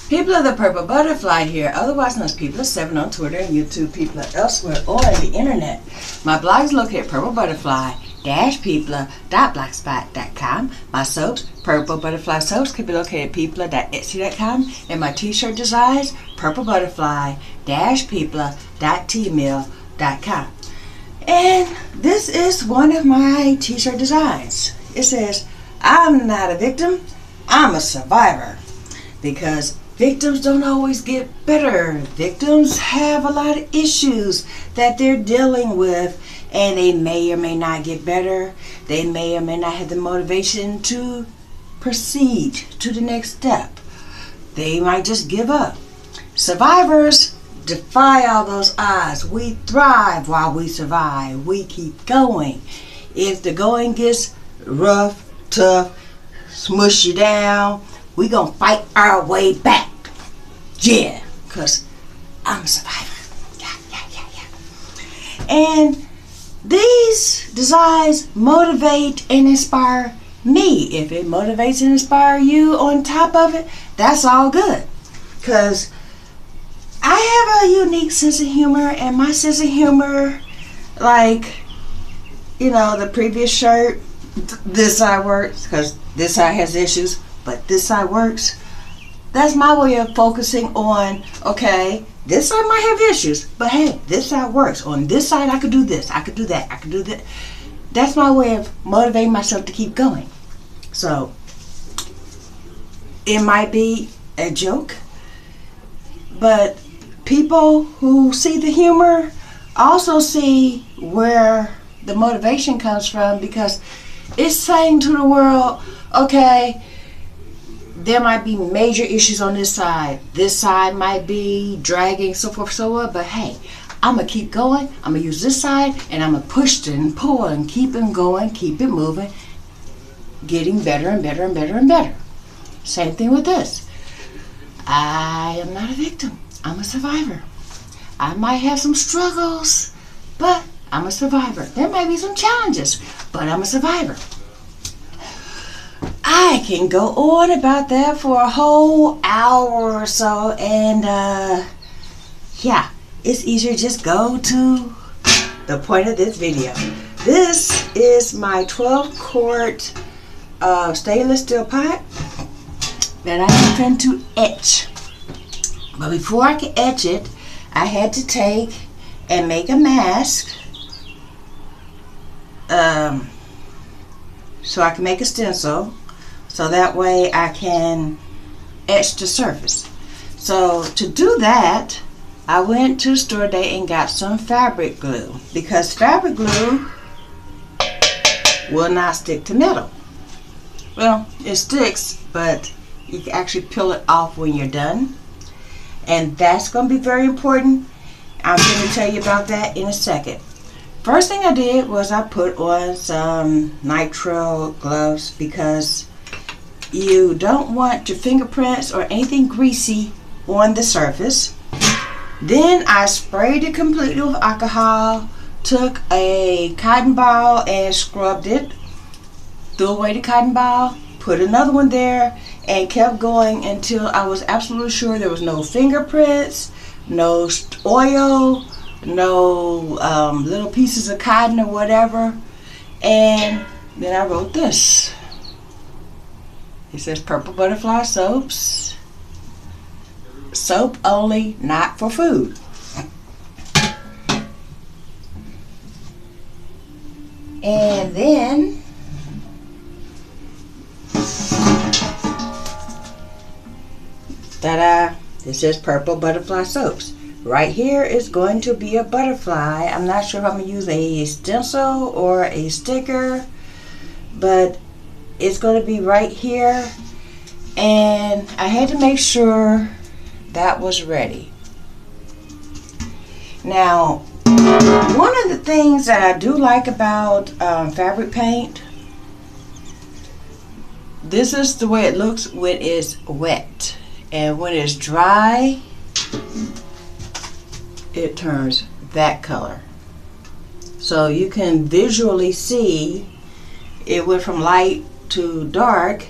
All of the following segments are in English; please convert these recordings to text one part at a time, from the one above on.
People of the Purple Butterfly here, otherwise known as People of 7 on Twitter and YouTube, people are elsewhere on the internet. My blog is located at purplebutterfly-people.blogspot.com. My soaps, Purple Butterfly Soaps, can be located at people.etsy.com. And my t-shirt designs, purplebutterfly-people.tmail.com. And this is one of my t-shirt designs. It says, I'm not a victim, I'm a survivor. Because victims don't always get better. Victims have a lot of issues that they're dealing with, and they may or may not get better. They may or may not have the motivation to proceed to the next step. They might just give up. Survivors defy all those odds. We thrive while we survive. We keep going. If the going gets rough, tough, smush you down, we gonna fight our way back. Yeah, because I'm a survivor. Yeah. And these designs motivate and inspire me. If it motivates and inspires you on top of it, that's all good. Because I have a unique sense of humor, and my sense of humor, like, you know, the previous shirt, this side works, because this side has issues, but this side works. That's my way of focusing on, okay, this side might have issues, but hey, this side works. On this side, I could do this, I could do that, I could do that. That's my way of motivating myself to keep going. So, it might be a joke, but people who see the humor also see where the motivation comes from, because it's saying to the world, okay, there might be major issues on this side. This side might be dragging, so forth, so on. But hey, I'm going to keep going. I'm going to use this side, and I'm going to push it and pull and keep it going, keep it moving, getting better and better and better and better. Same thing with this. I am not a victim. I'm a survivor. I might have some struggles, but I'm a survivor. There might be some challenges, but I'm a survivor. I can go on about that for a whole hour or so, and yeah, it's easier to just go to the point of this video. This is my 12-quart stainless steel pot that I intend to etch. But before I could etch it, I had to take and make a mask so I can make a stencil, so that way I can etch the surface. So to do that, I went to the store today and got some fabric glue, because fabric glue will not stick to metal. Well, it sticks, but you can actually peel it off when you're done, and that's going to be very important. I'm going to tell you about that in a second. First thing I did was I put on some nitrile gloves, because you don't want your fingerprints or anything greasy on the surface. Then I sprayed it completely with alcohol, took a cotton ball and scrubbed it, threw away the cotton ball, put another one there, and kept going until I was absolutely sure there was no fingerprints, no oil, no little pieces of cotton or whatever. And then I wrote this. It says Purple Butterfly Soaps. Soap only, not for food. And then ta-da! This says Purple Butterfly Soaps. Right here is going to be a butterfly. I'm not sure if I'm going to use a stencil or a sticker, but it's going to be right here. And I had to make sure that was ready. Now, one of the things that I do like about fabric paint, this is the way it looks when it's wet. And when it's dry, it turns that color. So you can visually see it went from light to dark.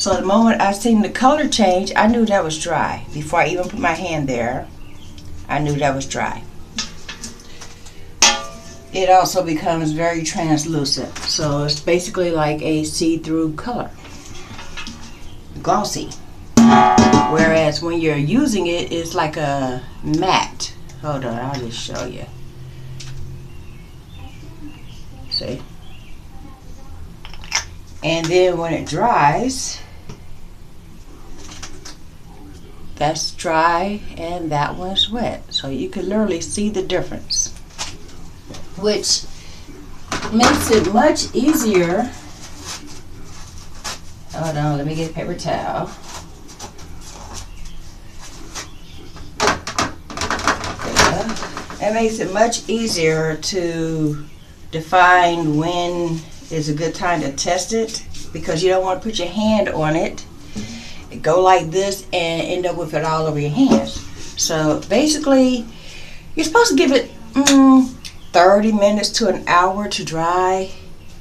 So the moment I seen the color change, I knew that was dry. Before I even put my hand there, I knew that was dry. It also becomes very translucent. So it's basically like a see-through color. Glossy. Whereas when you're using it, it's like a matte. Hold on, I'll just show you. See? And then when it dries, that's dry and that one's wet. So you can literally see the difference, which makes it much easier. Hold on, let me get a paper towel. It makes it much easier to define when is a good time to test it, because you don't want to put your hand on it, go like this, and end up with it all over your hands. So basically, you're supposed to give it 30 minutes to an hour to dry,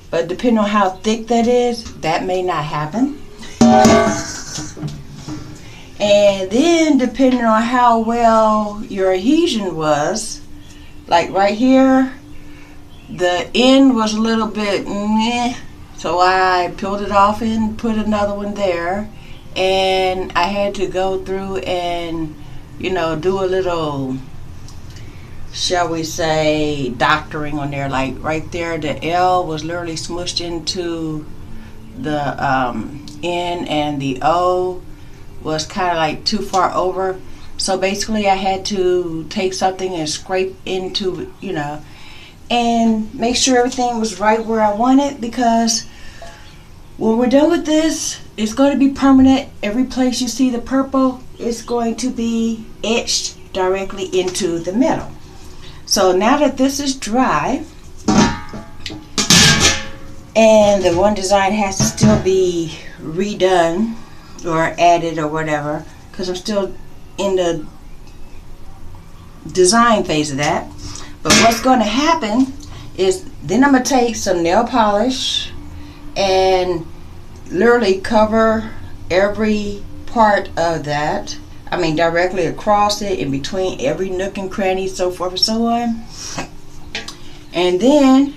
but depending on how thick that is, that may not happen. And then depending on how well your adhesion was, like right here, the end was a little bit meh, so I peeled it off and put another one there, and I had to go through and, you know, do a little, shall we say, doctoring on there. Like right there, the L was literally smushed into the N, and the O was kind of like too far over. So basically I had to take something and scrape into, you know, and make sure everything was right where I want it, because when we're done with this, it's going to be permanent. Every place you see the purple is going to be etched directly into the metal. So now that this is dry, and the one design has to still be redone or added or whatever, because I'm still in the design phase of that. But what's going to happen is then I'm going to take some nail polish and literally cover every part of that. I mean, directly across it, in between every nook and cranny, so forth and so on. And then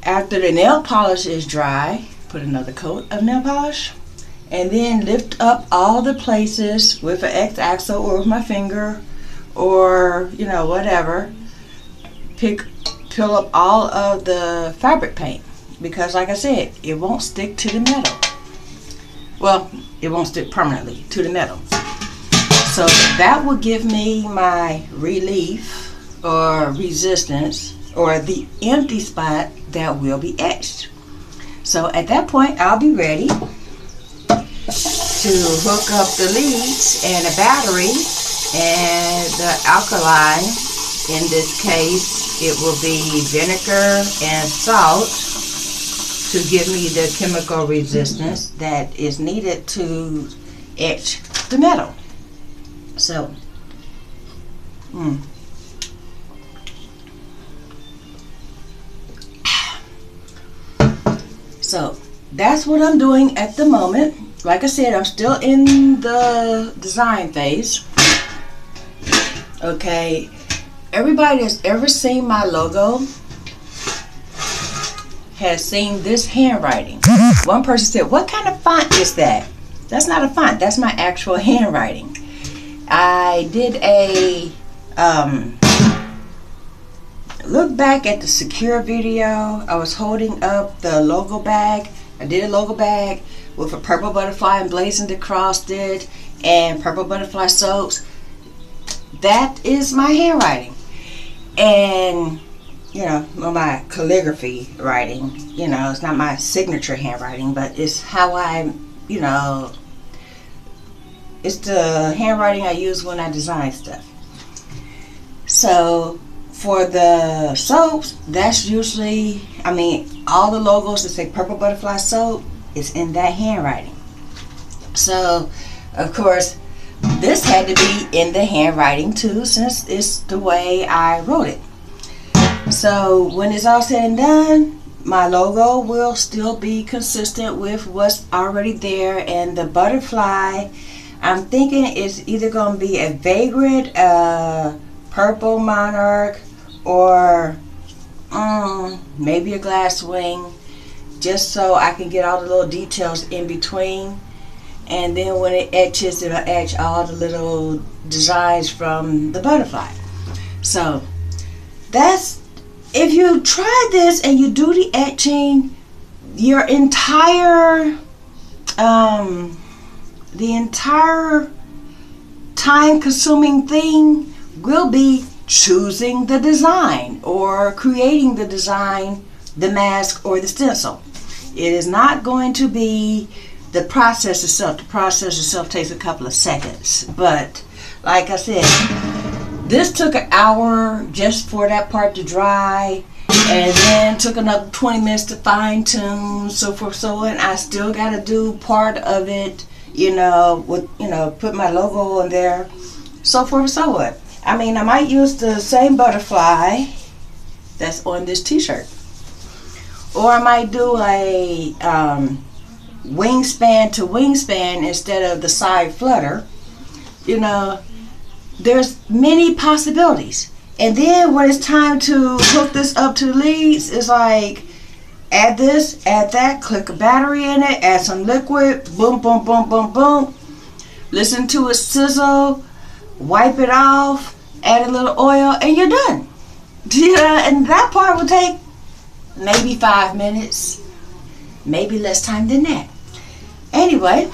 after the nail polish is dry, put another coat of nail polish, and then lift up all the places with an X-Acto or with my finger, or, you know, whatever. Peel up all of the fabric paint, because like I said, it won't stick to the metal. Well, it won't stick permanently to the metal. So that will give me my relief or resistance, or the empty spot that will be etched. So at that point, I'll be ready to hook up the leads and a battery and the alkaline. In this case, it will be vinegar and salt to give me the chemical resistance that is needed to etch the metal. So, so that's what I'm doing at the moment. Like I said, I'm still in the design phase. Okay. Everybody that's ever seen my logo has seen this handwriting. One person said, "What kind of font is that?" That's not a font, that's my actual handwriting. I did a look back at the secure video. I was holding up the logo bag. I did a logo bag with a purple butterfly emblazoned across it and purple butterfly soaps. That is my handwriting. And, you know, my calligraphy writing, you know, it's not my signature handwriting, but it's how I, you know, it's the handwriting I use when I design stuff. So for the soaps, that's usually, I mean, all the logos that say purple butterfly soap is in that handwriting. So, of course, this had to be in the handwriting too, since it's the way I wrote it. So when it's all said and done, my logo will still be consistent with what's already there, and the butterfly, I'm thinking it's either going to be a vagrant, purple monarch, or maybe a glass wing, just so I can get all the little details in between. And then when it etches, it'll etch all the little designs from the butterfly. So that's, if you try this and you do the etching, your entire the entire time consuming thing will be choosing the design or creating the design, the mask, or the stencil. It is not going to be the process itself. The process itself takes a couple of seconds, but like I said, this took an hour just for that part to dry, and then took another 20 minutes to fine tune, so forth, so on. I still got to do part of it, with, put my logo in there, so forth, so on. I mean, I might use the same butterfly that's on this t-shirt, or I might do a wingspan to wingspan instead of the side flutter. There's many possibilities. And then when it's time to hook this up to the leads, it's like, add this, add that, click a battery in it, add some liquid, boom, boom, boom, boom, boom. Listen to it sizzle, wipe it off, add a little oil, and you're done. And that part will take maybe 5 minutes, maybe less time than that. Anyway,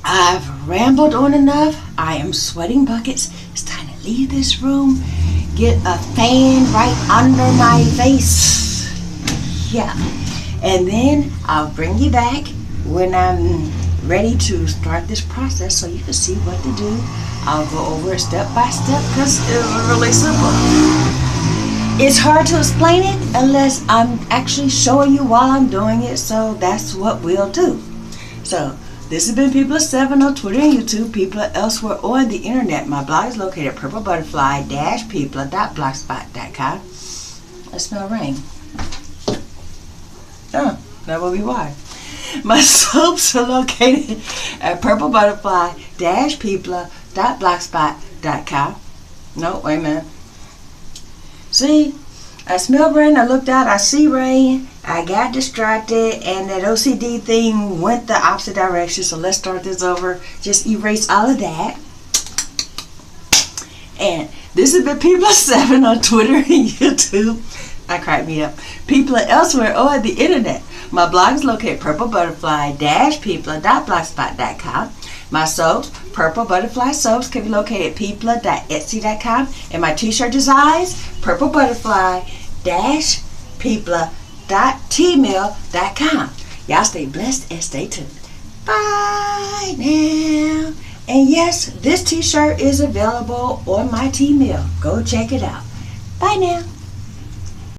I've rambled on enough. I am sweating buckets. It's time to leave this room. Get a fan right under my face. Yeah. And then I'll bring you back when I'm ready to start this process so you can see what to do. I'll go over it step by step because it's really simple. It's hard to explain it unless I'm actually showing you while I'm doing it, so that's what we'll do. So, this has been People of 7 on Twitter and YouTube, People elsewhere on the internet. My blog is located at purplebutterfly-people.blogspot.com. I smell rain. Oh, that will be why. My soaps are located at purplebutterfly-people.blogspot.com. No, wait a minute. See, I smell rain, I looked out, I see rain, I got distracted, and that OCD thing went the opposite direction, so let's start this over. Just erase all of that. And this has been People of 7 on Twitter and YouTube. That cracked me up. People are elsewhere on the internet. My blog is located at purplebutterfly-people.blogspot.com. My soaps, Purple Butterfly Soaps, can be located at people.etsy.com. And my t-shirt designs, purplebutterfly-people.tmail.com. Y'all stay blessed and stay tuned. Bye now. And yes, this t-shirt is available on my T-mail. Go check it out. Bye now.